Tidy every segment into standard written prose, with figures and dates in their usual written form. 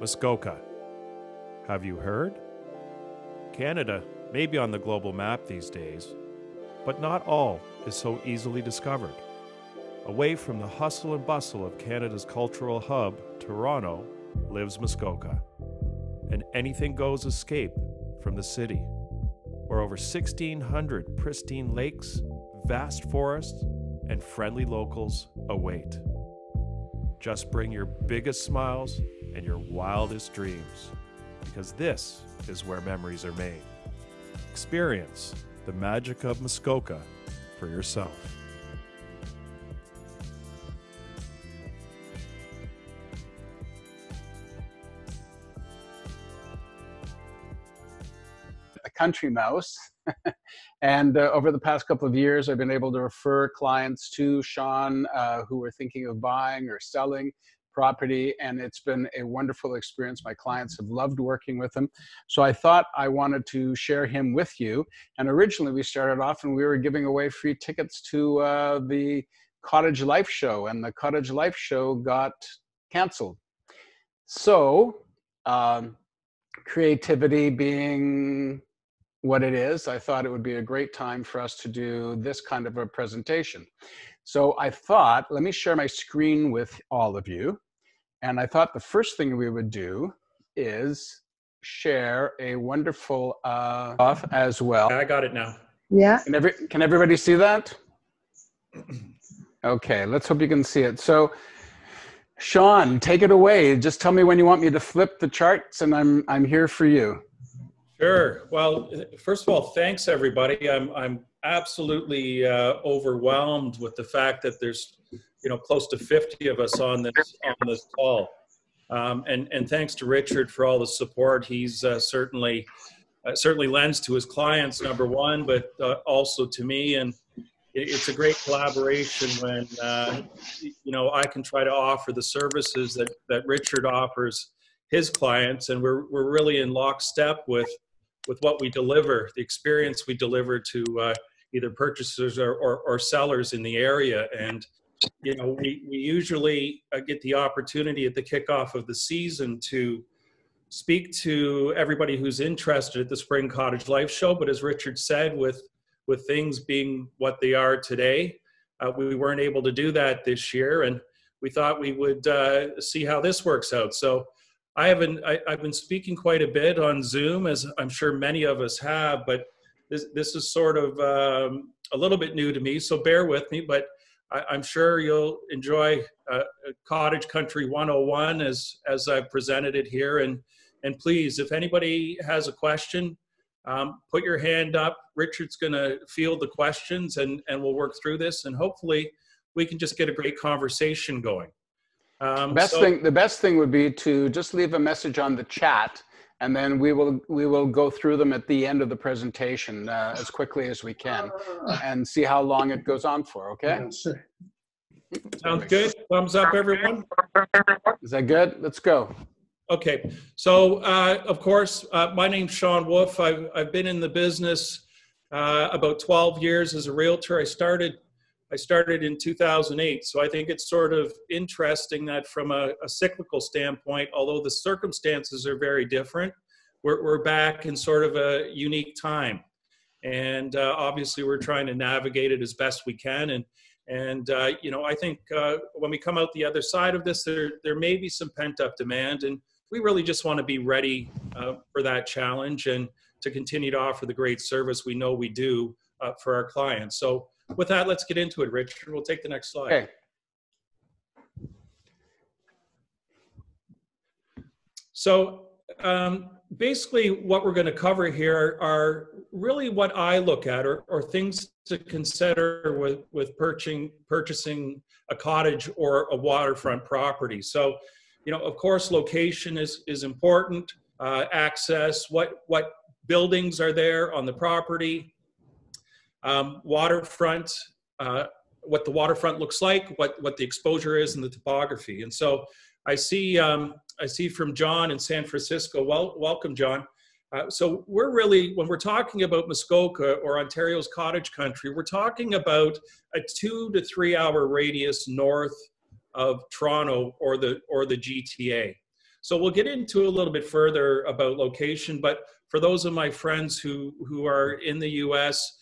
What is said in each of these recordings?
Muskoka. Have you heard? Canada may be on the global map these days, but not all is so easily discovered. Away from the hustle and bustle of Canada's cultural hub, Toronto, lives Muskoka, an anything-goes escape from the city, where over 1,600 pristine lakes, vast forests, and friendly locals await. Just bring your biggest smiles and your wildest dreams, because this is where memories are made. Experience the magic of Muskoka for yourself. A country mouse. And over the past couple of years, I've been able to refer clients to Sean who were thinking of buying or selling property, and it's been a wonderful experience. My clients have loved working with him. So I thought I wanted to share him with you. And originally we started off and we were giving away free tickets to the Cottage Life Show, and the Cottage Life Show got canceled. So creativity being what it is, I thought it would be a great time for us to do this kind of a presentation. So I thought, let me share my screen with all of you. And I thought the first thing we would do is share a wonderful off as well. I got it now. Yeah. Can everybody see that? Okay, let's hope you can see it. So Sean, take it away. Just tell me when you want me to flip the charts, and I'm here for you. Sure. Well, first of all, thanks everybody. I'm absolutely overwhelmed with the fact that there's close to 50 of us on this call, and thanks to Richard for all the support. He's certainly lends to his clients, number one, but also to me, and it's a great collaboration when I can try to offer the services that Richard offers his clients, and we're really in lockstep with what we deliver, the experience we deliver to either purchasers or sellers in the area. And we usually get the opportunity at the kickoff of the season to speak to everybody who's interested at the Spring Cottage Life Show. But as Richard said, with things being what they are today, we weren't able to do that this year, and we thought we would see how this works out. So I've been speaking quite a bit on Zoom, as I'm sure many of us have, but this is sort of a little bit new to me, so bear with me. But I'm sure you'll enjoy Cottage Country 101 as I've presented it here. And please, if anybody has a question, put your hand up. Richard's going to field the questions, and we'll work through this, and hopefully we can just get a great conversation going. The best thing would be to just leave a message on the chat, and then we will go through them at the end of the presentation as quickly as we can, and see how long it goes on for. Okay. Sounds good. Thumbs up, everyone. Is that good? Let's go. Okay. So of course, my name's Sean Wolf. I've been in the business about 12 years as a realtor. I started in 2008, so I think it's sort of interesting that from a cyclical standpoint, although the circumstances are very different, we're back in sort of a unique time. And obviously we're trying to navigate it as best we can. And I think when we come out the other side of this, there may be some pent-up demand, and we really just want to be ready for that challenge and to continue to offer the great service we know we do for our clients. So with that, let's get into it, Richard. We'll take the next slide. Okay. So basically what we're going to cover here are really what I look at or things to consider with purchasing a cottage or a waterfront property. So, of course, location is important, access, what buildings are there on the property, waterfront, what the waterfront looks like, what the exposure is, and the topography. And so I see from John in San Francisco. Welcome, John. So we're really, when we're talking about Muskoka or Ontario's cottage country, we're talking about a 2 to 3 hour radius north of Toronto or the GTA. So we'll get into a little bit further about location, but for those of my friends who are in the US,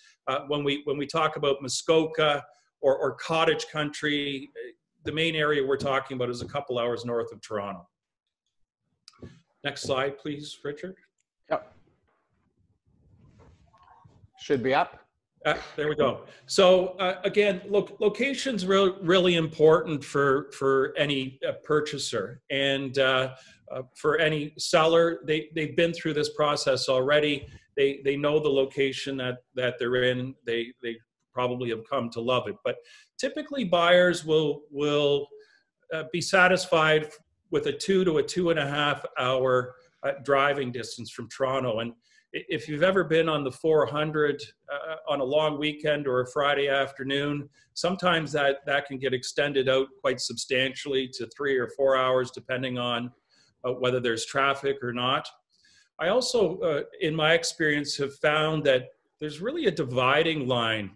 when we talk about Muskoka or Cottage country, the main area we're talking about is a couple hours north of Toronto. Next slide, please, Richard. Yep. Should be up. There we go. So again, look, location's really important for any purchaser, and for any seller. They've been through this process already. They know the location that they're in. They probably have come to love it. But typically, buyers will be satisfied with a 2 to 2.5 hour driving distance from Toronto. And if you've ever been on the 400 on a long weekend or a Friday afternoon, sometimes that can get extended out quite substantially to 3 or 4 hours, depending on whether there's traffic or not. I also, in my experience, have found that there's really a dividing line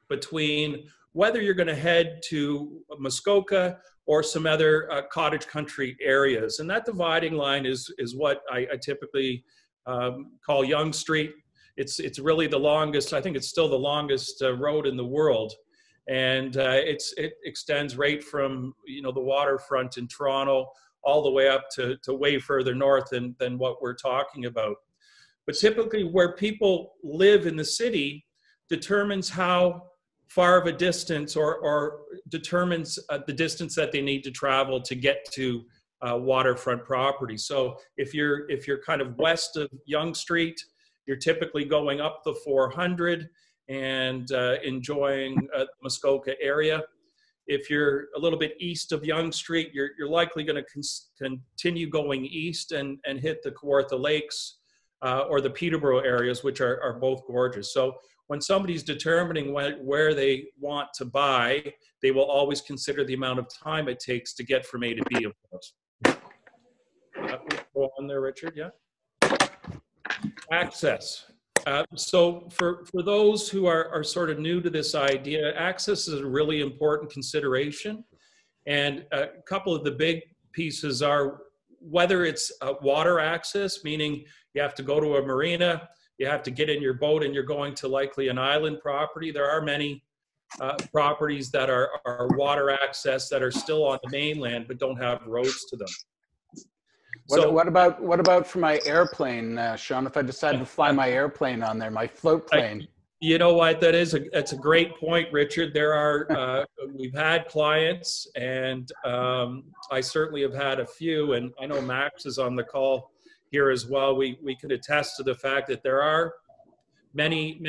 between whether you're going to head to Muskoka or some other cottage country areas. And that dividing line is what I typically call Yonge Street. It's really the longest, I think it's still the longest road in the world. And it extends right from, the waterfront in Toronto all the way up to way further north than what we're talking about. But typically where people live in the city determines how far of a distance or determines the distance that they need to travel to get to waterfront property. So if you're kind of west of Yonge Street, you're typically going up the 400 and enjoying the Muskoka area. If you're a little bit east of Yonge Street, you're likely going to continue going east and hit the Kawartha Lakes or the Peterborough areas, which are both gorgeous. So when somebody's determining where they want to buy, they will always consider the amount of time it takes to get from A to B, of course. Go on there, Richard, yeah? Access. So for those who are sort of new to this idea, access is a really important consideration. And a couple of the big pieces are whether it's water access, meaning you have to go to a marina, you have to get in your boat and you're going to likely an island property. There are many properties that are water access that are still on the mainland but don't have roads to them. What about for my airplane, Sean? If I decide to fly my airplane on there, my float plane. You know what? That's a great point, Richard. There are we've had clients, and I certainly have had a few, and I know Max is on the call here as well. We can attest to the fact that there are many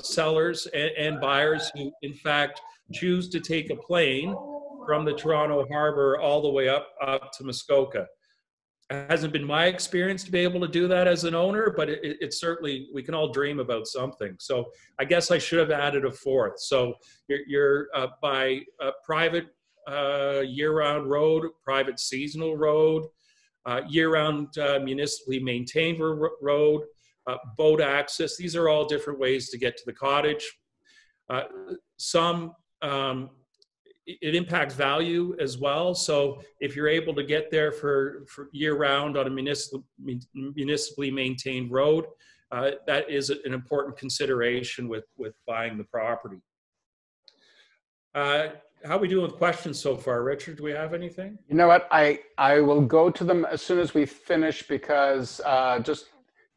sellers and buyers who, in fact, choose to take a plane from the Toronto Harbor all the way up to Muskoka. It hasn't been my experience to be able to do that as an owner, but it's certainly, we can all dream about something. So I guess I should have added a fourth. So you're by a private year-round road, private seasonal road, year-round municipally maintained road, boat access. These are all different ways to get to the cottage. It impacts value as well. So if you're able to get there for year-round on a municipally maintained road, that is an important consideration with buying the property. How are we doing with questions so far, Richard? Do we have anything? You know what? I will go to them as soon as we finish because just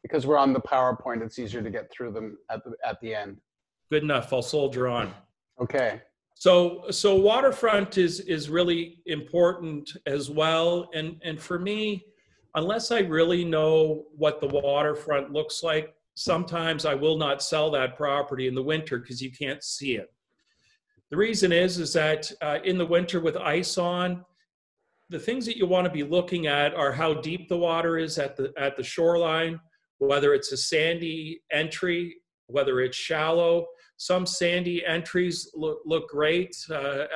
because we're on the PowerPoint, it's easier to get through them at the end. Good enough. I'll soldier on. Okay. So waterfront is really important as well. And for me, unless I really know what the waterfront looks like, sometimes I will not sell that property in the winter because you can't see it. The reason is that in the winter with ice on, the things that you want to be looking at are how deep the water is at the shoreline, whether it's a sandy entry, whether it's shallow. Some sandy entries look great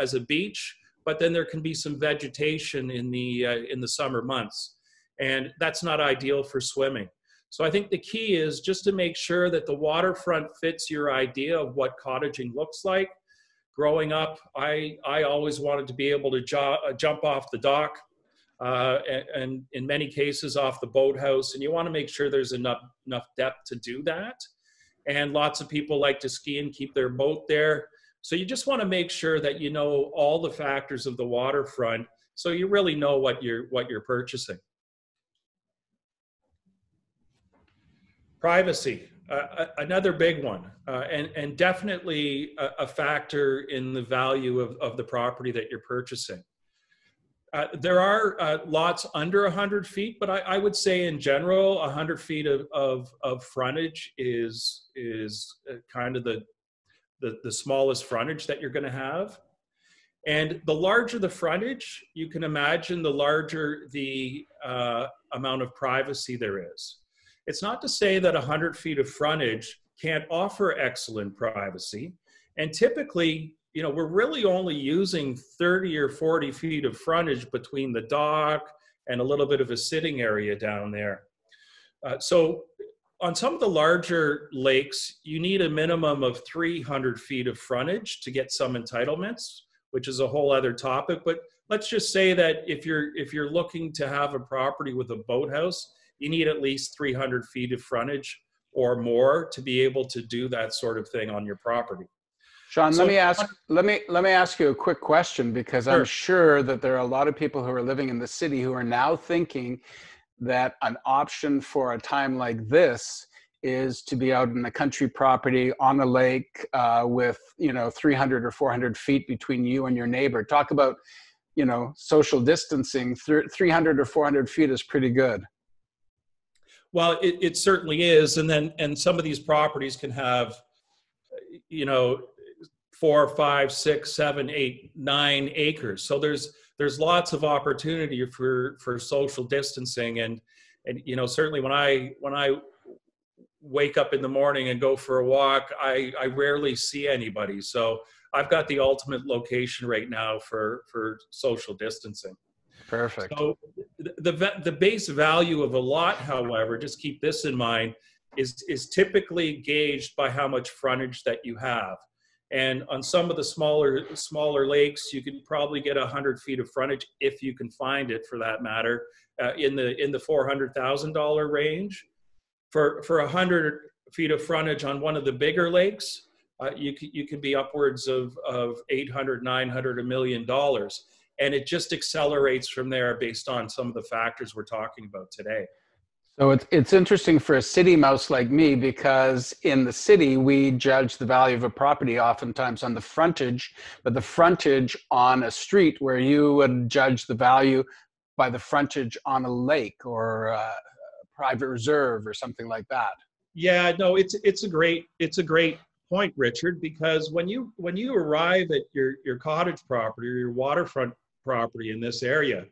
as a beach, but then there can be some vegetation in the summer months, and that's not ideal for swimming. So I think the key is just to make sure that the waterfront fits your idea of what cottaging looks like. Growing up, I always wanted to be able to jump off the dock and in many cases off the boathouse, and you want to make sure there's enough depth to do that. And lots of people like to ski and keep their boat there. So you just want to make sure that you know all the factors of the waterfront, so you really know what you're purchasing. Privacy, another big one, and definitely a factor in the value of the property that you're purchasing. There are lots under 100 feet, but I would say in general, 100 feet of frontage is kind of the smallest frontage that you're going to have. And the larger the frontage, you can imagine the larger the amount of privacy there is. It's not to say that 100 feet of frontage can't offer excellent privacy. And typically, you know, we're really only using 30 or 40 feet of frontage between the dock and a little bit of a sitting area down there. So on some of the larger lakes, you need a minimum of 300 feet of frontage to get some entitlements, which is a whole other topic. But let's just say that if you're looking to have a property with a boathouse, you need at least 300 feet of frontage or more to be able to do that sort of thing on your property. Sean, let me ask you a quick question, because Sure. I'm sure that there are a lot of people who are living in the city who are now thinking that an option for a time like this is to be out in a country property on a lake with, you know, 300 or 400 feet between you and your neighbor. Talk about, you know, social distancing. 300 or 400 feet is pretty good. Well, it certainly is. And some of these properties can have, you know, 4, 5, 6, 7, 8, 9 acres. So there's lots of opportunity for social distancing. And you know, certainly when I wake up in the morning and go for a walk, I rarely see anybody. So I've got the ultimate location right now for social distancing. Perfect. So the base value of a lot, however, just keep this in mind, is typically gauged by how much frontage that you have. And on some of the smaller lakes, you can probably get 100 feet of frontage, if you can find it, for that matter, in the $400,000 range. For 100 feet of frontage on one of the bigger lakes, you can be upwards of 800, 900, $1 million. And it just accelerates from there based on some of the factors we're talking about today. So it's interesting for a city mouse like me, because in the city, we judge the value of a property oftentimes on the frontage, but the frontage on a street, where you would judge the value by the frontage on a lake or a private reserve or something like that. Yeah, no, it's a great point, Richard, because when you arrive at your cottage property or your waterfront property in this area,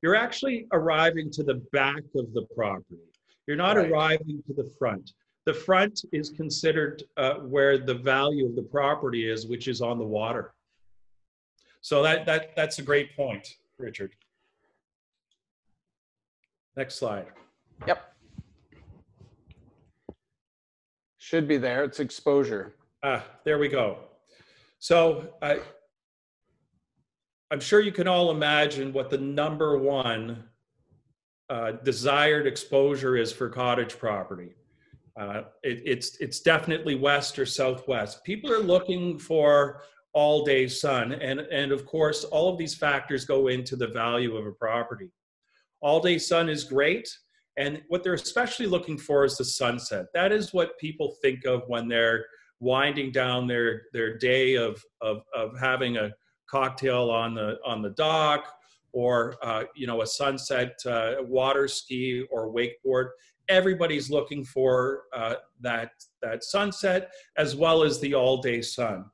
you're actually arriving to the back of the property. You're not Right. arriving to the front. The front is considered where the value of the property is, which is on the water. So that's a great point, Richard. Next slide. Yep. Should be there. It's exposure. There we go. So I'm sure you can all imagine what the number one desired exposure is for cottage property. It's definitely west or southwest. People are looking for all-day sun, and of course, all of these factors go into the value of a property. All-day sun is great, and what they're especially looking for is the sunset. That is what people think of when they're winding down their day of having a cocktail on the dock, or you know, a sunset water ski or wakeboard. Everybody's looking for that sunset, as well as the all-day sun.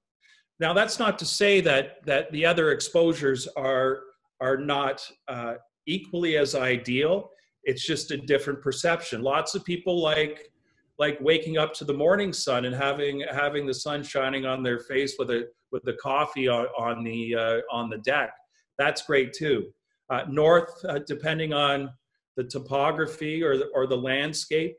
Now, that's not to say that the other exposures are not equally as ideal. It's just a different perception. Lots of people like waking up to the morning sun and having the sun shining on their face with the coffee on the deck. That's great too. North, depending on the topography or the landscape,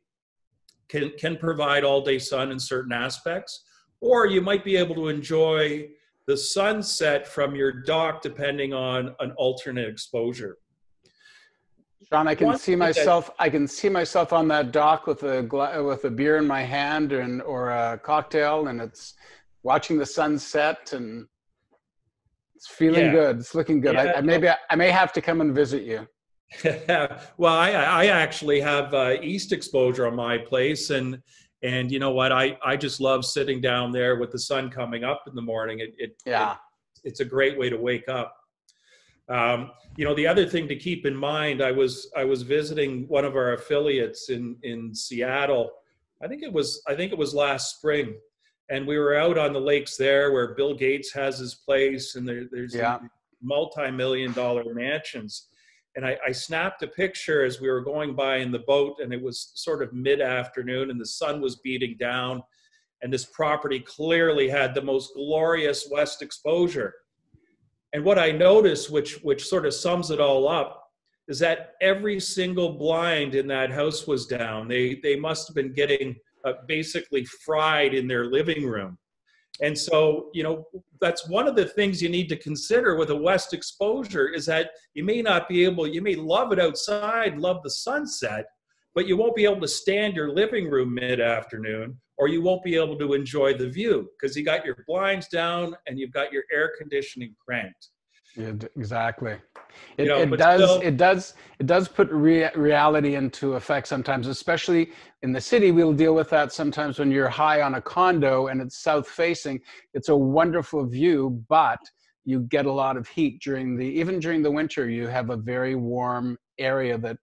can provide all-day sun in certain aspects, or you might be able to enjoy the sunset from your dock depending on an alternate exposure. Sean, I can one see thing that, myself. I can see myself on that dock with with a beer in my hand and or a cocktail, and it's watching the sunset, and it's feeling yeah, good. It's looking good. yeah. I maybe I may have to come and visit you. Well, I actually have east exposure on my place, and you know what? I just love sitting down there with the sun coming up in the morning. Yeah. It's a great way to wake up. You know, the other thing to keep in mind, I was visiting one of our affiliates in Seattle. I think it was last spring, and we were out on the lakes there where Bill Gates has his place, and there's these Yeah. multi-million-dollar mansions. And I snapped a picture as we were going by in the boat, and it was sort of mid-afternoon, and the sun was beating down, and this property clearly had the most glorious west exposure. And what I noticed, which sort of sums it all up, is that every single blind in that house was down. They must have been getting basically fried in their living room. And so, you know, that's one of the things you need to consider with a west exposure, is that you may love it outside, love the sunset, but you won't be able to stand your living room mid-afternoon, or you won't be able to enjoy the view because you got your blinds down and you've got your air conditioning cranked. Yeah, exactly. You know, It but still, does put reality into effect sometimes, especially in the city. We'll deal with that sometimes when you're high on a condo and it's south facing. It's a wonderful view, but you get a lot of heat even during the winter. You have a very warm area that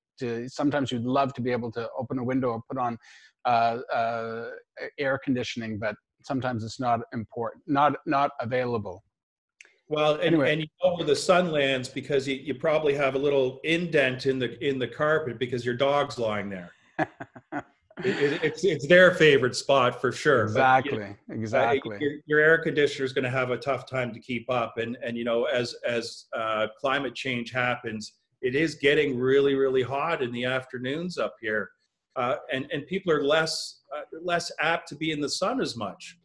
sometimes you'd love to be able to open a window or put on air conditioning, but sometimes it's not available. well, Anyway. and you know where the sun lands because you probably have a little indent in the carpet because your dog's lying there. It's their favorite spot for sure. Exactly. But Exactly. your air conditioner is going to have a tough time to keep up, and you know, as climate change happens, it is getting really, really hot in the afternoons up here, and people are less apt to be in the sun as much.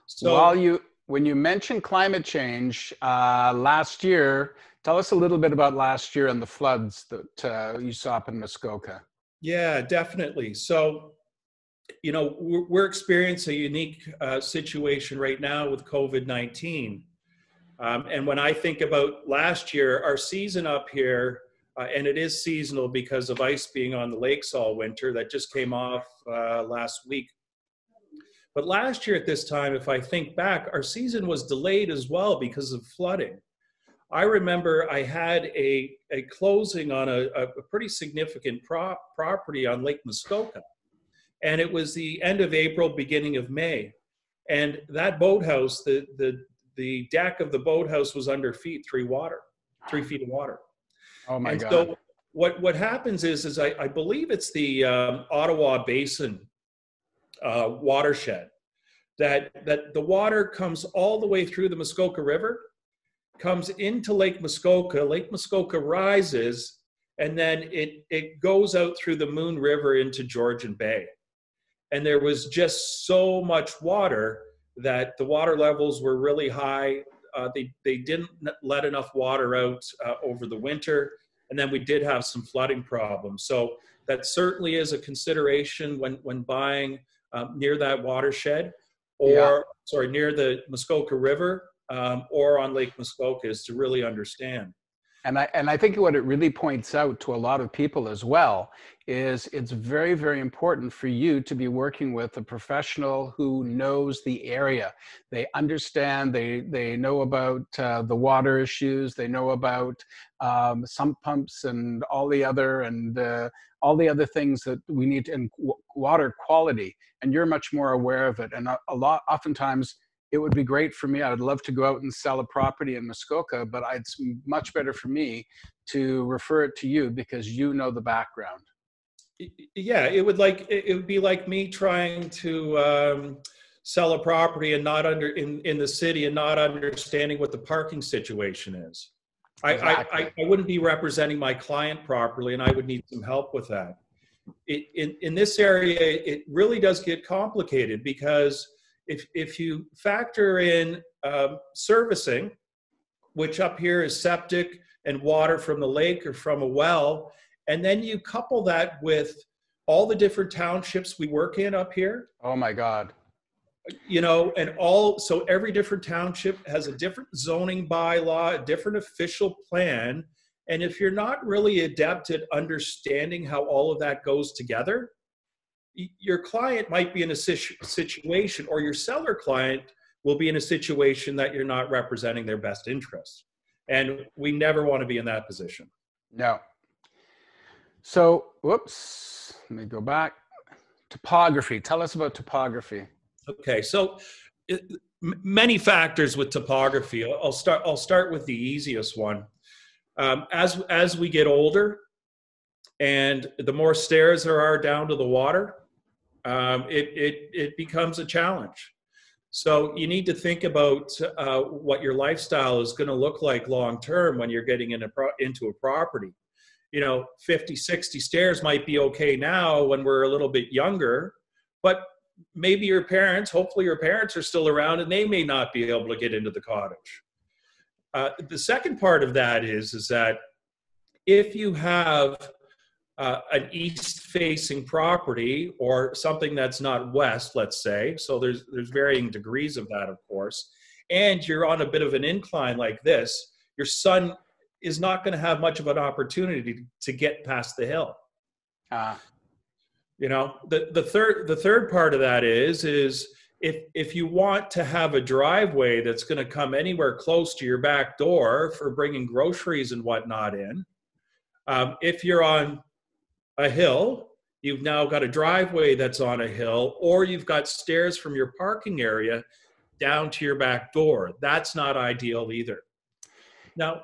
So When you mention climate change, last year, tell us a little bit about last year and the floods that you saw up in Muskoka. yeah, definitely. So, you know, we're experiencing a unique situation right now with COVID-19. And when I think about last year, our season up here, and it is seasonal because of ice being on the lakes all winter, that just came off last week. But last year at this time, if I think back, our season was delayed as well because of flooding. I remember I had a closing on a pretty significant property on Lake Muskoka. And it was the end of April, beginning of May. And that boathouse, the deck of the boathouse was under 3 feet of water. Oh my And God. so what happens is I believe it's the Ottawa Basin watershed, that the water comes all the way through the Muskoka River, comes into Lake Muskoka rises, and then it goes out through the Moon River into Georgian Bay. And there was just so much water that the water levels were really high. They didn't let enough water out over the winter, and then we did have some flooding problems. So that certainly is a consideration when buying near that watershed, or near the Muskoka River, or on Lake Muskoka, is to really understand. And I think what it really points out to a lot of people as well is it's very, very important for you to be working with a professional who knows the area. They understand, they know about the water issues, they know about sump pumps and all the other things that we need, and water quality. And you're much more aware of it. And oftentimes, it would be great for me. I would love to go out and sell a property in Muskoka, but it's much better for me to refer it to you because you know the background. Yeah, it would be like me trying to sell a property and not in the city and not understanding what the parking situation is. Exactly. I wouldn't be representing my client properly, and I would need some help with that. In this area, it really does get complicated because if you factor in servicing, which up here is septic and water from the lake or from a well, And then you couple that with all the different townships we work in up here, Oh my God. you know, so every different township has a different zoning bylaw, a different official plan. And if you're not really adept at understanding how all of that goes together, your client might be in a situation, or your seller client will be in a situation that you're not representing their best interests. And we never want to be in that position. No. So, whoops, let me go back. Topography. Tell us about topography. Okay, so many factors with topography. I'll start with the easiest one. As we get older, and the more stairs there are down to the water, it becomes a challenge. So you need to think about what your lifestyle is going to look like long term when you're getting into a property. You know, 50, 60 stairs might be okay now when we're a little bit younger, but maybe hopefully your parents are still around and they may not be able to get into the cottage. The second part of that is that if you have an east-facing property or something that's not west, let's say, so there's varying degrees of that, of course, and you're on a bit of an incline like this, your son is not going to have much of an opportunity to get past the hill. You know, the third part of that is if you want to have a driveway that's going to come anywhere close to your back door for bringing groceries and whatnot in, if you're on a hill, you've now got a driveway that's on a hill, or you've got stairs from your parking area down to your back door. That's not ideal either. Now,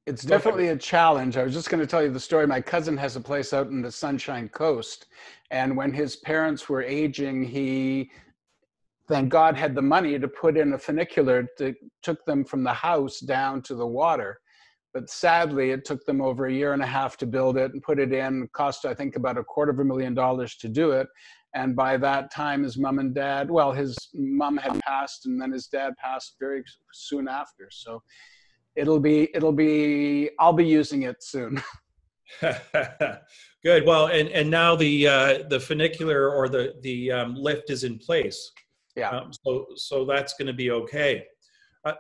it's definitely a challenge. I was just going to tell you the story. My cousin has a place out in the Sunshine Coast, and when his parents were aging, he, thank God, had the money to put in a funicular that took them from the house down to the water. But sadly, it took them over 1.5 years to build it and put it in. It cost, I think, about $250,000 to do it. And by that time, his mom and dad, well, his mom had passed, and then his dad passed very soon after. So I'll be using it soon. Good. Well, and now the funicular or the lift is in place. Yeah. So that's going to be okay.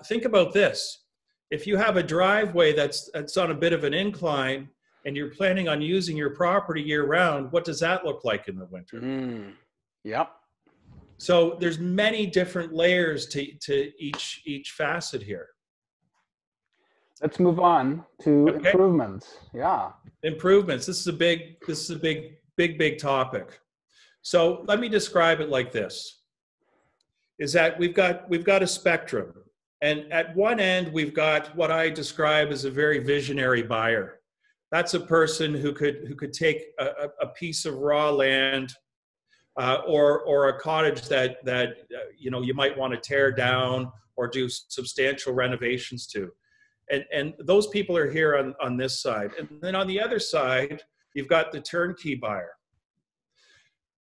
Think about this. If you have a driveway that's on a bit of an incline and you're planning on using your property year round, what does that look like in the winter? Yep. So there's many different layers to each facet here. Let's move on to improvements. Yeah. Improvements. This is a big topic. So let me describe it like this. Is that we've got a spectrum. And at one end, we've got what I describe as a very visionary buyer. That's a person who could take a piece of raw land or a cottage that you might want to tear down or do substantial renovations to. And those people are here on this side. And then on the other side, you've got the turnkey buyer.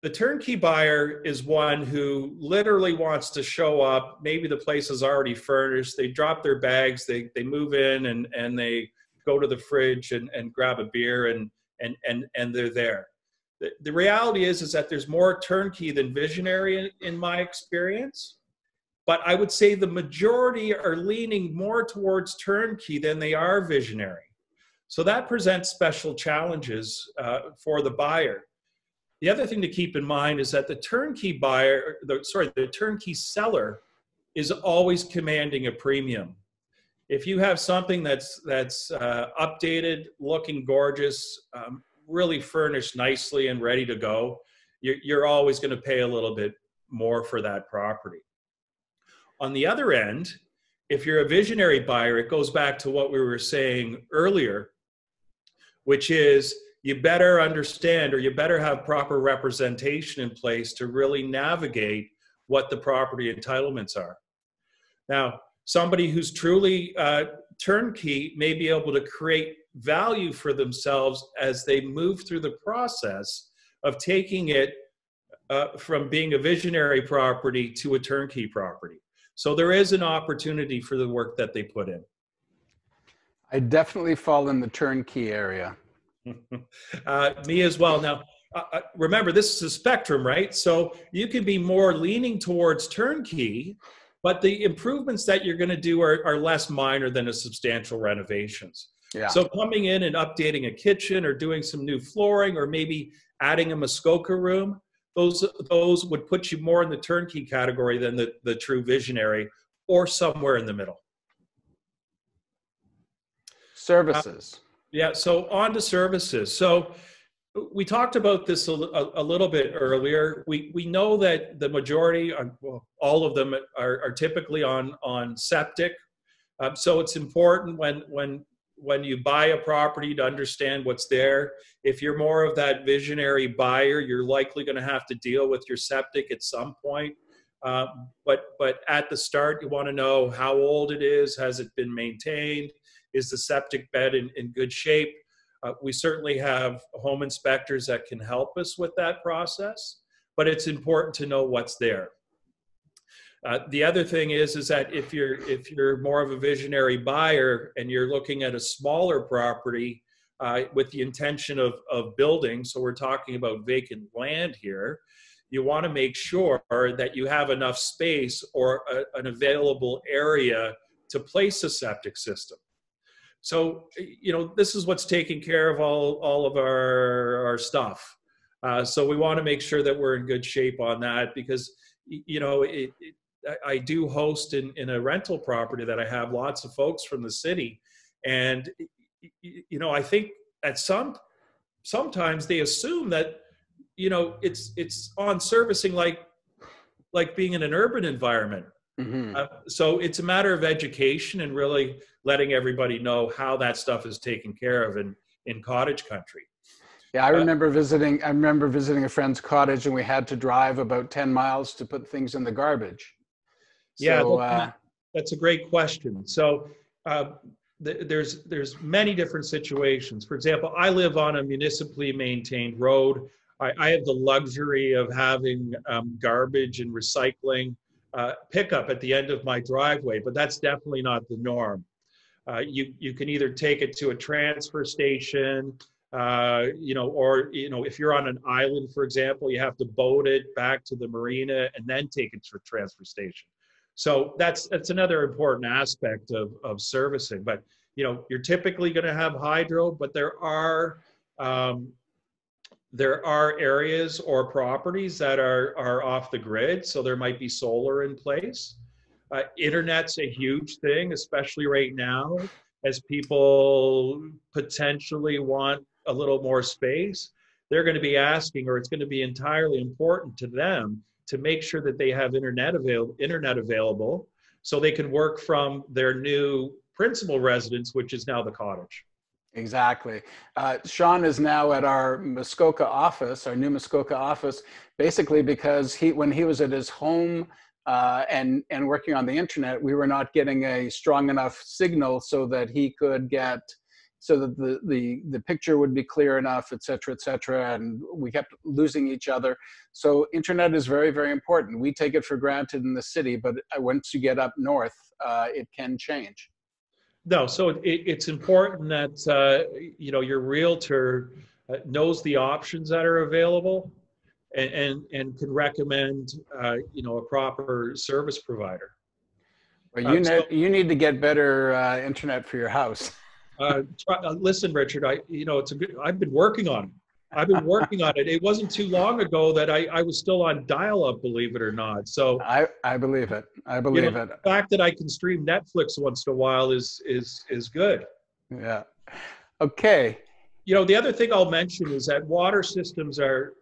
The turnkey buyer is one who literally wants to show up. Maybe the place is already furnished. They drop their bags, they move in and they go to the fridge and grab a beer and they're there. The reality is that there's more turnkey than visionary in my experience. But I would say the majority are leaning more towards turnkey than they are visionary. So that presents special challenges for the buyer. The other thing to keep in mind is that the turnkey seller is always commanding a premium. If you have something that's updated, looking gorgeous, really furnished nicely and ready to go, you're always going to pay a little bit more for that property. On the other end, if you're a visionary buyer, it goes back to what we were saying earlier, which is you better understand or you better have proper representation in place to really navigate what the property entitlements are. Now, somebody who's truly turnkey may be able to create value for themselves as they move through the process of taking it from being a visionary property to a turnkey property. So there is an opportunity for the work that they put in. I definitely fall in the turnkey area. Me as well. Now, remember, this is a spectrum, right? So you can be more leaning towards turnkey, but the improvements that you're going to do are less minor than a substantial renovations. Yeah. So coming in and updating a kitchen or doing some new flooring or maybe adding a Muskoka room, those would put you more in the turnkey category than the true visionary, or somewhere in the middle. Services. Yeah, so on to services. So we talked about this a little bit earlier. We know that the majority, well, all of them are typically on septic. So it's important when you buy a property to understand what's there. If you're more of that visionary buyer, you're likely going to have to deal with your septic at some point. But at the start, you want to know how old it is. Has it been maintained? Is the septic bed in good shape? We certainly have home inspectors that can help us with that process, but it's important to know what's there. The other thing is that if you're more of a visionary buyer and you're looking at a smaller property with the intention of building, so we're talking about vacant land here, you want to make sure that you have enough space or an available area to place a septic system. So, this is what's taking care of all of our stuff. So we want to make sure that we're in good shape on that, because, I do host in a rental property that I have lots of folks from the city. And, I think at sometimes they assume that, it's on servicing like being in an urban environment. Mm-hmm. So it's a matter of education and really letting everybody know how that stuff is taken care of in cottage country. Yeah, I remember visiting a friend's cottage, and we had to drive about 10 miles to put things in the garbage. Yeah, that's a great question. So there's many different situations. For example, I live on a municipally maintained road. I have the luxury of having garbage and recycling pickup at the end of my driveway, but that's definitely not the norm. You can either take it to a transfer station, or if you're on an island, for example, you have to boat it back to the marina and then take it to a transfer station. So that's another important aspect of servicing. But you're typically going to have hydro, but there are areas or properties that are off the grid, so there might be solar in place. Internet's a huge thing, especially right now, as people potentially want a little more space. They're going to be asking, or it's going to be entirely important to them to make sure that they have internet available so they can work from their new principal residence, which is now the cottage. Exactly. Sean is now at our Muskoka office, our new Muskoka office, basically because when he was at his home and working on the internet, we were not getting a strong enough signal so that he could so that the picture would be clear enough, et cetera, and we kept losing each other. So internet is very, very important. We take it for granted in the city, but once you get up north, it can change. No, so it's important that your realtor knows the options that are available and can recommend a proper service provider. Well, you need to get better internet for your house. Listen, Richard, I've been working on it. It wasn't too long ago that I was still on dial-up, believe it or not. So I believe it. I believe it. The fact that I can stream Netflix once in a while is good. Yeah. Okay. The other thing I'll mention is that water systems are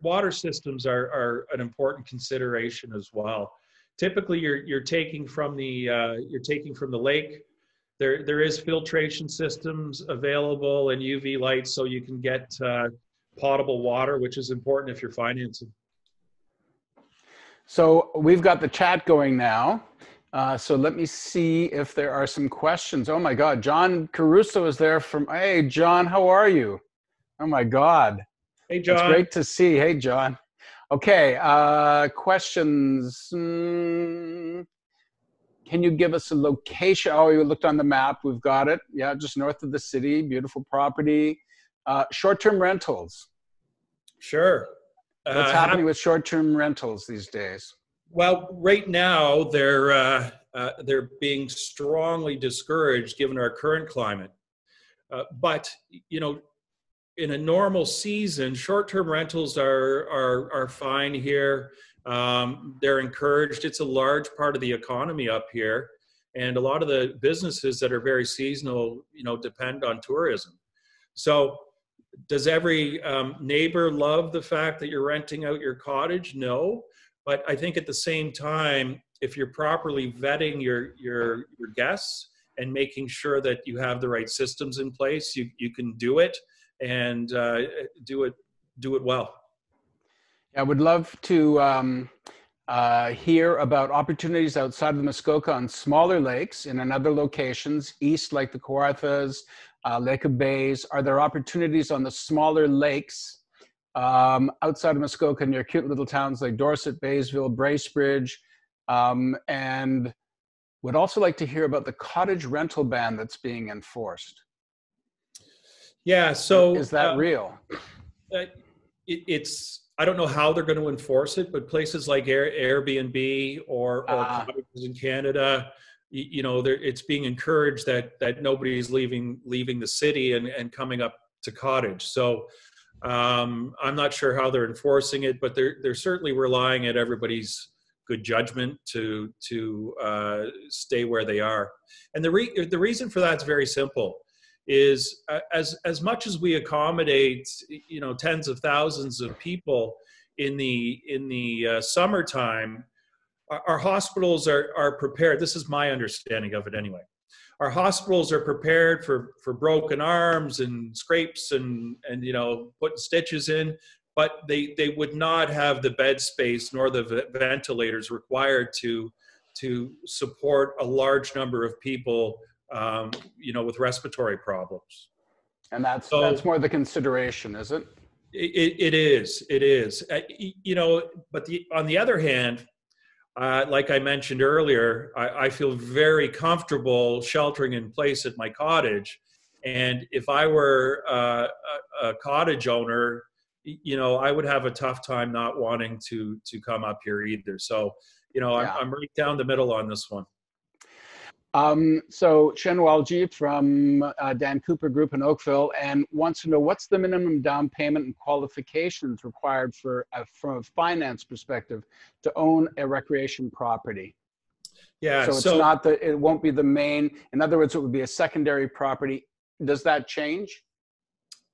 an important consideration as well. Typically, you're taking from the lake. There is filtration systems available and UV lights, so you can get potable water, which is important if you're financing. So we've got the chat going now. So let me see if there are some questions. Oh my God, John Caruso is there hey, John, how are you? Oh my God. Hey, John. It's great to see. Hey, John. Okay, questions. Can you give us a location? Oh, you looked on the map. We've got it. Yeah, just north of the city. Beautiful property. Short-term rentals. Sure. What's happening with short-term rentals these days? Well, right now they're being strongly discouraged given our current climate. But you know, in a normal season, short-term rentals are fine here. They're encouraged. It's a large part of the economy up here, and a lot of the businesses that are very seasonal, you know, depend on tourism. So, does every neighbor love the fact that you're renting out your cottage? No, but I think at the same time, if you're properly vetting your guests and making sure that you have the right systems in place, you can do it and do it well. I would love to hear about opportunities outside of the Muskoka on smaller lakes and in other locations, east like the Kawarthas, Lake of Bays. Are there opportunities on the smaller lakes outside of Muskoka near cute little towns like Dorset, Baysville, Bracebridge, and would also like to hear about the cottage rental ban that's being enforced. Yeah, so is that real? It's I don't know how they're going to enforce it, but places like Airbnb or cottages in Canada, you know, it's being encouraged that nobody's leaving the city and coming up to Cottage. So I'm not sure how they're enforcing it, but they're certainly relying at everybody's good judgment to stay where they are. And the reason for that is very simple. Is as much as we accommodate, you know, tens of thousands of people in the summertime, our hospitals are prepared. This is my understanding of it anyway. Our hospitals are prepared for broken arms and scrapes and you know, putting stitches in, but they would not have the bed space nor the ventilators required to support a large number of people, you know, with respiratory problems. And that's more the consideration, is it? It is. You know, but on the other hand, like I mentioned earlier, I feel very comfortable sheltering in place at my cottage. And if I were a cottage owner, you know, I would have a tough time not wanting to come up here either. So, you know, I'm right down the middle on this one. So Shen Walji from Dan Cooper Group in Oakville and wants to know what's the minimum down payment and qualifications required from a finance perspective to own a recreation property. Yeah. So it's not it won't be the main. In other words, it would be a secondary property. Does that change?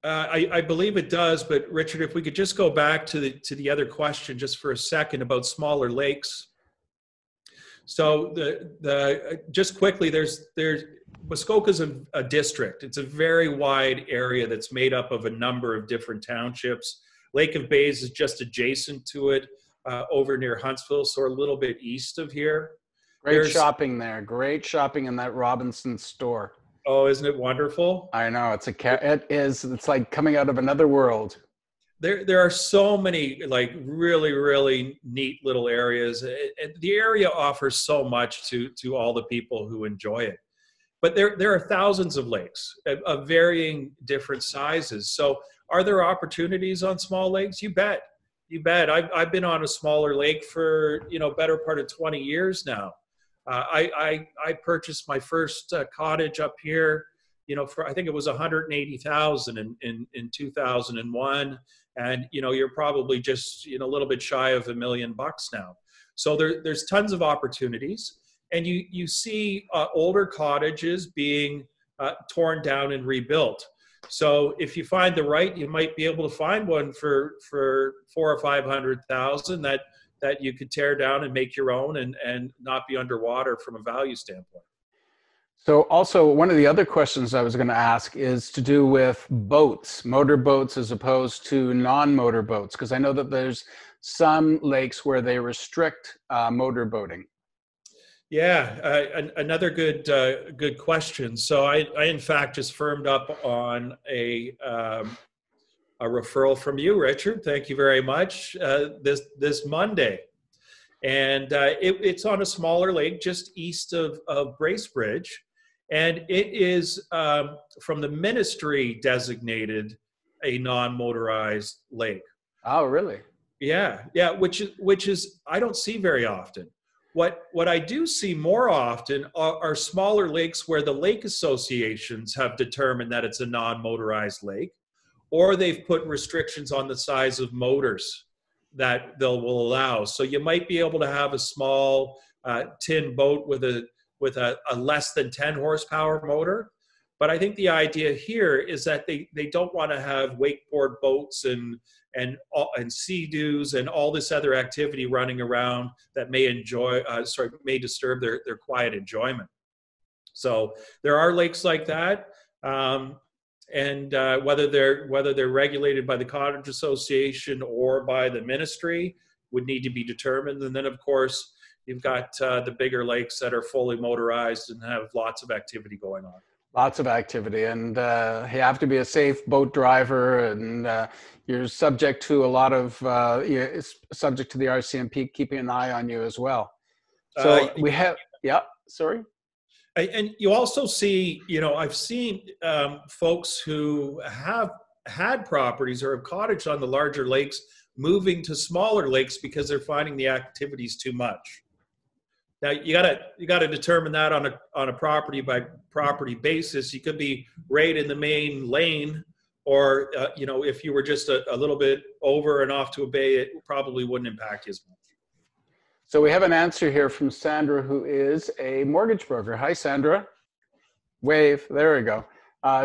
I believe it does, but Richard, if we could just go back to the other question just for a second about smaller lakes. So just quickly, there's Muskoka's a district. It's a very wide area that's made up of a number of different townships. Lake of Bays is just adjacent to it, over near Huntsville, so a little bit east of here. Great shopping there. Great shopping in that Robinson's store. Oh, isn't it wonderful? I know it is. It's like coming out of another world. There are so many like really, really neat little areas. The area offers so much to all the people who enjoy it. But there are thousands of lakes of varying different sizes. So are there opportunities on small lakes? You bet. You bet. I've been on a smaller lake for, you know, better part of 20 years now. I purchased my first cottage up here, you know, for I think it was $180,000 in 2001. And, you know, you're probably just, you know, a little bit shy of $1 million now. So there's tons of opportunities. And you see older cottages being torn down and rebuilt. So if you find the right, you might be able to find one for $400,000 or $500,000 that you could tear down and make your own and not be underwater from a value standpoint. So also one of the other questions I was going to ask is to do with boats, motor boats as opposed to non-motor boats, because I know that there's some lakes where they restrict motor boating. Yeah, another good question. So I in fact just firmed up on a referral from you, Richard. Thank you very much. This Monday, and it's on a smaller lake just east of Bracebridge. And it is from the ministry designated a non-motorized lake. Oh, really? Yeah, yeah, which is I don't see very often. What I do see more often are smaller lakes where the lake associations have determined that it's a non-motorized lake, or they've put restrictions on the size of motors that will allow. So you might be able to have a small tin boat with a less than 10 horsepower motor. But I think the idea here is that they don't want to have wakeboard boats and sea-doos and all this other activity running around that may disturb their quiet enjoyment. So there are lakes like that, and whether they're regulated by the Cottage Association or by the ministry would need to be determined. And then, of course, you've got the bigger lakes that are fully motorized and have lots of activity going on. Lots of activity, and you have to be a safe boat driver, and you're subject to a lot of subject to the RCMP keeping an eye on you as well. So we have, yeah, sorry. And you also see, I've seen folks who have had properties or have cottaged on the larger lakes moving to smaller lakes because they're finding the activities too much. Now you gotta determine that on a property by property basis. You could be right in the main lane, or if you were just a little bit over and off to a bay, it probably wouldn't impact you as much. So we have an answer here from Sandra, who is a mortgage broker. Hi, Sandra. Wave. There we go.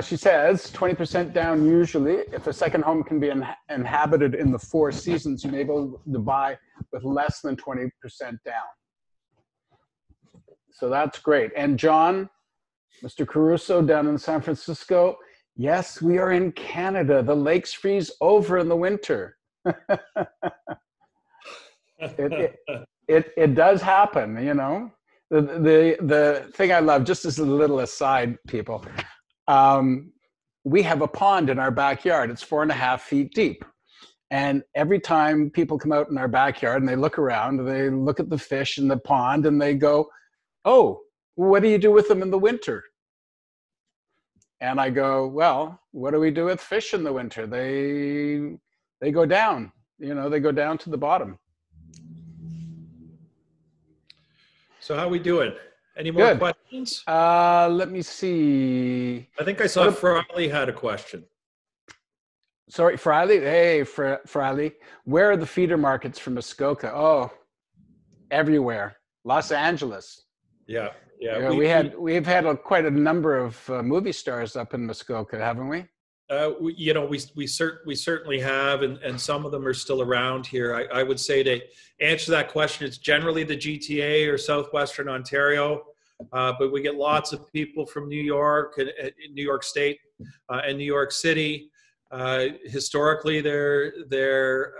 She says 20% down usually. If a second home can be inhabited in the 4 seasons, you may be able to buy with less than 20% down. So that's great. And John, Mr. Caruso down in San Francisco, yes, we are in Canada. The lakes freeze over in the winter. It does happen, The thing I love, just as a little aside, people, we have a pond in our backyard. It's 4.5 feet deep. And every time people come out in our backyard and they look around, they look at the fish in the pond and they go, "Oh, what do you do with them in the winter?" And I go, "Well, what do we do with fish in the winter? They go down, they go down to the bottom." So how we doing? Any more Good. questions? Let me see. I think I saw Friley had a question. Sorry, Friley. Hey, Friley. Where are the feeder markets for Muskoka? Oh, everywhere. Los Angeles. Yeah. We've had quite a number of movie stars up in Muskoka, haven't we? We certainly have, and some of them are still around here. I would say to answer that question, it's generally the GTA or Southwestern Ontario, but we get lots of people from New York and New York State and New York City. Historically, there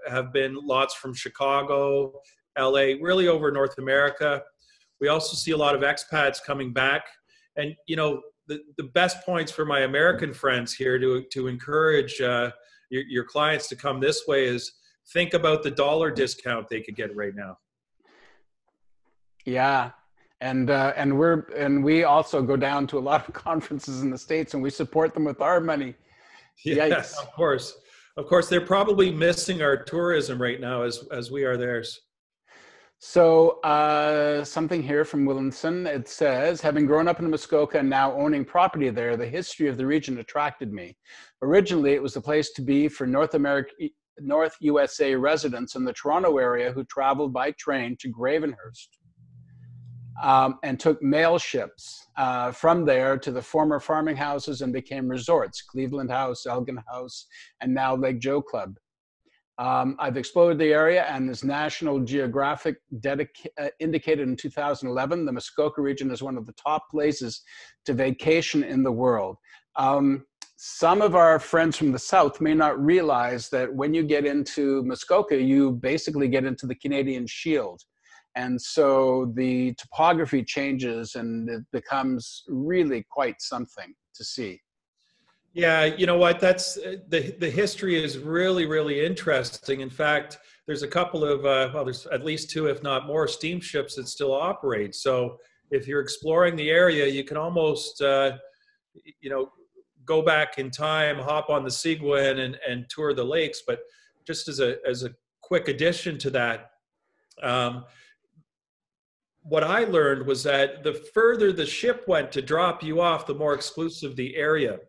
have been lots from Chicago, LA, really over North America. We also see a lot of expats coming back, and the best points for my American friends here to encourage your clients to come this way is think about the dollar discount they could get right now. Yeah. And we also go down to a lot of conferences in the States and we support them with our money. Yes, of course. They're probably missing our tourism right now as we are theirs. So something here from Williamson, it says, having grown up in Muskoka and now owning property there, the history of the region attracted me. Originally, it was the place to be for North USA residents in the Toronto area who traveled by train to Gravenhurst and took mail ships from there to the former farming houses and became resorts, Cleveland House, Elgin House, and now Lake Joe Club. I've explored the area, and as National Geographic indicated in 2011, the Muskoka region is one of the top places to vacation in the world. Some of our friends from the South may not realize that when you get into Muskoka, you basically get into the Canadian Shield. And so the topography changes and it becomes really quite something to see. Yeah, you know what? That's the history is really, really interesting. In fact, there's a couple of there's at least 2, if not more, steamships that still operate. So if you're exploring the area, you can almost go back in time, hop on the Seguin and tour the lakes. But just as a quick addition to that, what I learned was that the further the ship went to drop you off, the more exclusive the area.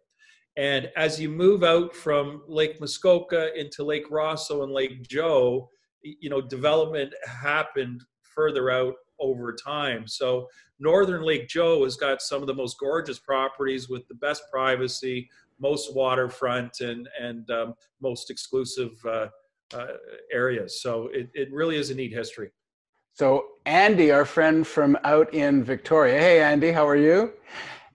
And as you move out from Lake Muskoka into Lake Rosso and Lake Joe, development happened further out over time. So northern Lake Joe has got some of the most gorgeous properties with the best privacy, most waterfront, and most exclusive areas. So it really is a neat history. So Andy, our friend from out in Victoria. Hey, Andy, how are you?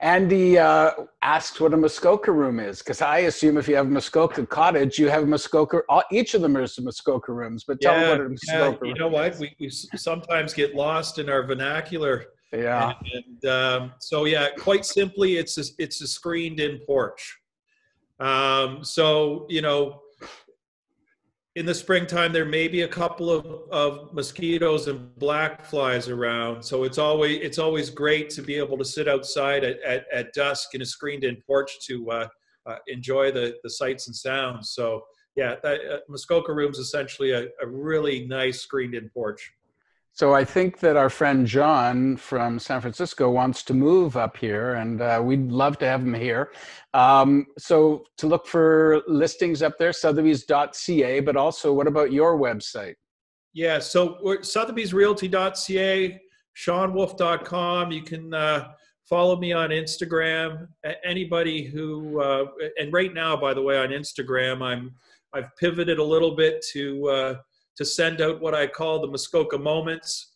Andy asked what a Muskoka room is, because I assume if you have Muskoka Cottage, you have Muskoka, each of them are Muskoka rooms, but tell me what a Muskoka room is. You know what? We sometimes get lost in our vernacular. Yeah. And so, yeah, quite simply, it's a screened-in porch. So, in the springtime, there may be a couple of mosquitoes and black flies around. So it's always great to be able to sit outside at dusk in a screened-in porch to enjoy the sights and sounds. So yeah, Muskoka room's essentially a really nice screened-in porch. So I think that our friend John from San Francisco wants to move up here, and we'd love to have him here. So to look for listings up there, sotheby's.ca, but also what about your website? Yeah, so sotheby'srealty.ca, seanwolf.com. You can follow me on Instagram. Anybody who, and right now, by the way, on Instagram, I've pivoted a little bit to send out what I call the Muskoka moments,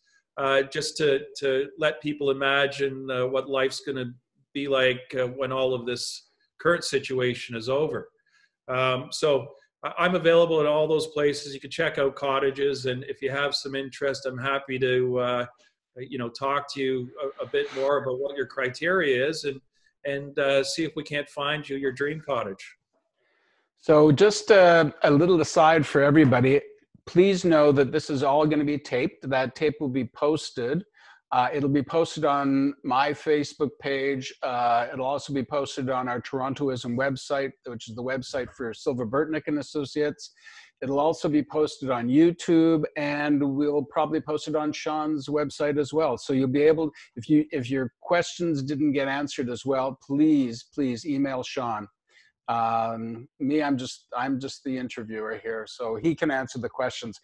just to let people imagine what life's going to be like when all of this current situation is over. So I'm available at all those places. You can check out Cottages, and if you have some interest, I'm happy to talk to you a bit more about what your criteria is, and see if we can't find you your dream cottage. So just a little aside for everybody. Please know that this is all going to be taped. That tape will be posted. It'll be posted on my Facebook page. It'll also be posted on our Torontoism website, which is the website for Silver Burtnick and Associates. It'll also be posted on YouTube, and we'll probably post it on Sean's website as well. So you'll be able, if your questions didn't get answered as well, please email Sean. Me, I'm just the interviewer here, so he can answer the questions.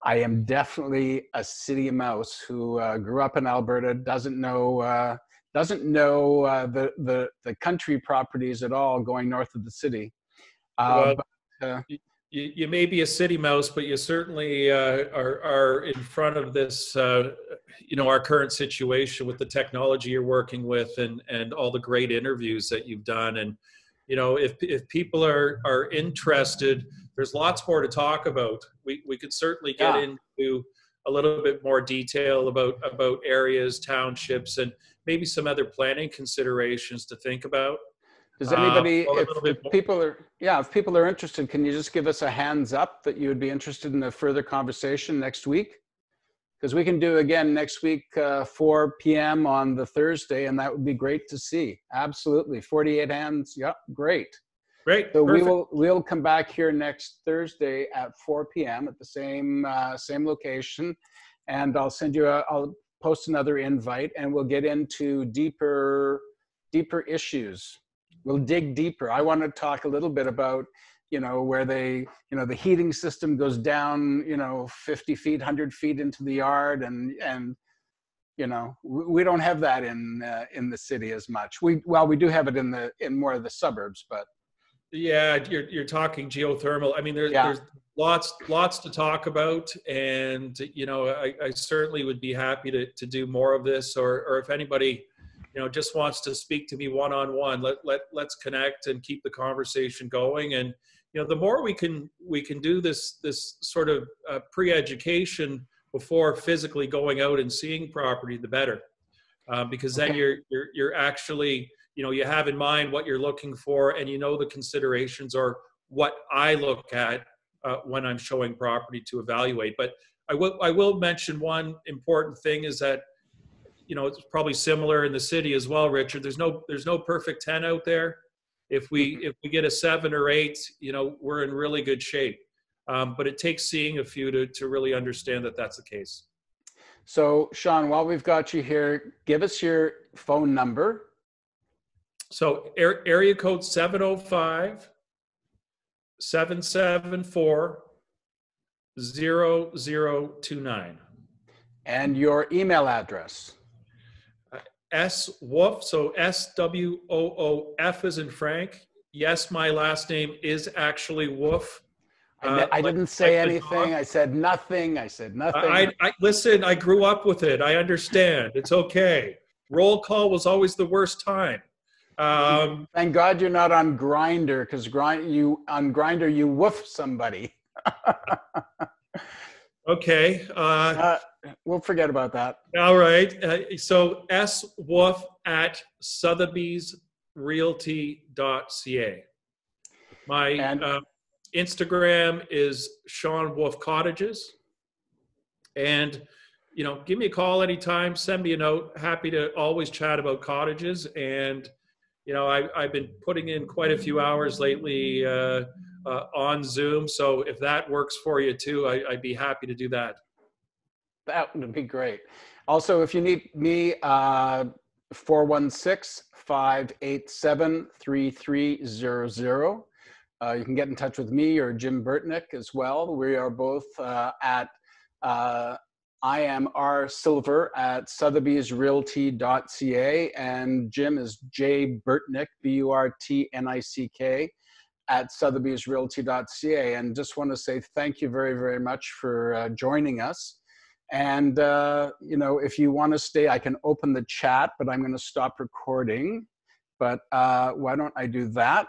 I am definitely a city mouse who grew up in Alberta, doesn't know the country properties at all going north of the city. You may be a city mouse, but you certainly are in front of this, our current situation with the technology you're working with, and all the great interviews that you've done. And if people are interested, there's lots more to talk about. We could certainly get into a little bit more detail about areas, townships, and maybe some other planning considerations to think about. Does anybody, if people are interested, can you just give us a hands up that you would be interested in a further conversation next week? Because we can do again next week, 4 p.m. on the Thursday, and that would be great to see. Absolutely, 48 hands. Yep, great. Great. So Perfect. we'll come back here next Thursday at 4 p.m. at the same location, and I'll post another invite, and we'll get into deeper issues. We'll dig deeper. I want to talk a little bit about where the heating system goes down, 50 feet, 100 feet into the yard. And we don't have that in the city as much. We do have it in more of the suburbs, but. Yeah, you're talking geothermal. I mean, there's lots to talk about. And, I certainly would be happy to do more of this, or if anybody, just wants to speak to me one-on-one, let's connect and keep the conversation going. And, the more we can do this sort of pre-education before physically going out and seeing property, the better, because then you're actually, you have in mind what you're looking for, and the considerations are what I look at when I'm showing property to evaluate. But I will mention one important thing is that, it's probably similar in the city as well, Richard. There's no perfect 10 out there. If we get a 7 or 8, we're in really good shape. But it takes seeing a few to really understand that that's the case. So, Sean, while we've got you here, give us your phone number. So area code 705-774-0029. And your email address. SWOOF, so SWOOF as in Frank. Yes, my last name is actually Woof. I didn't say anything. I said nothing. Listen, I grew up with it. I understand. It's okay. Roll call was always the worst time. Thank God you're not on Grindr, because on Grindr you woof somebody. Okay. We'll forget about that. All right. So swoof@sotheby'srealty.ca. My Instagram is Sean Wolf Cottages. And, give me a call anytime. Send me a note. Happy to always chat about cottages. And, I've been putting in quite a few hours lately on Zoom. So if that works for you too, I'd be happy to do that. That would be great. Also, if you need me, 416-587-3300. You can get in touch with me or Jim Burtnick as well. We are both at I am R Silver at sotheby'srealty.ca, and Jim is J Burtnick, BURTNICK, at sotheby'srealty.ca. And just want to say thank you very, very much for joining us. And, if you want to stay, I can open the chat, but I'm going to stop recording. But why don't I do that?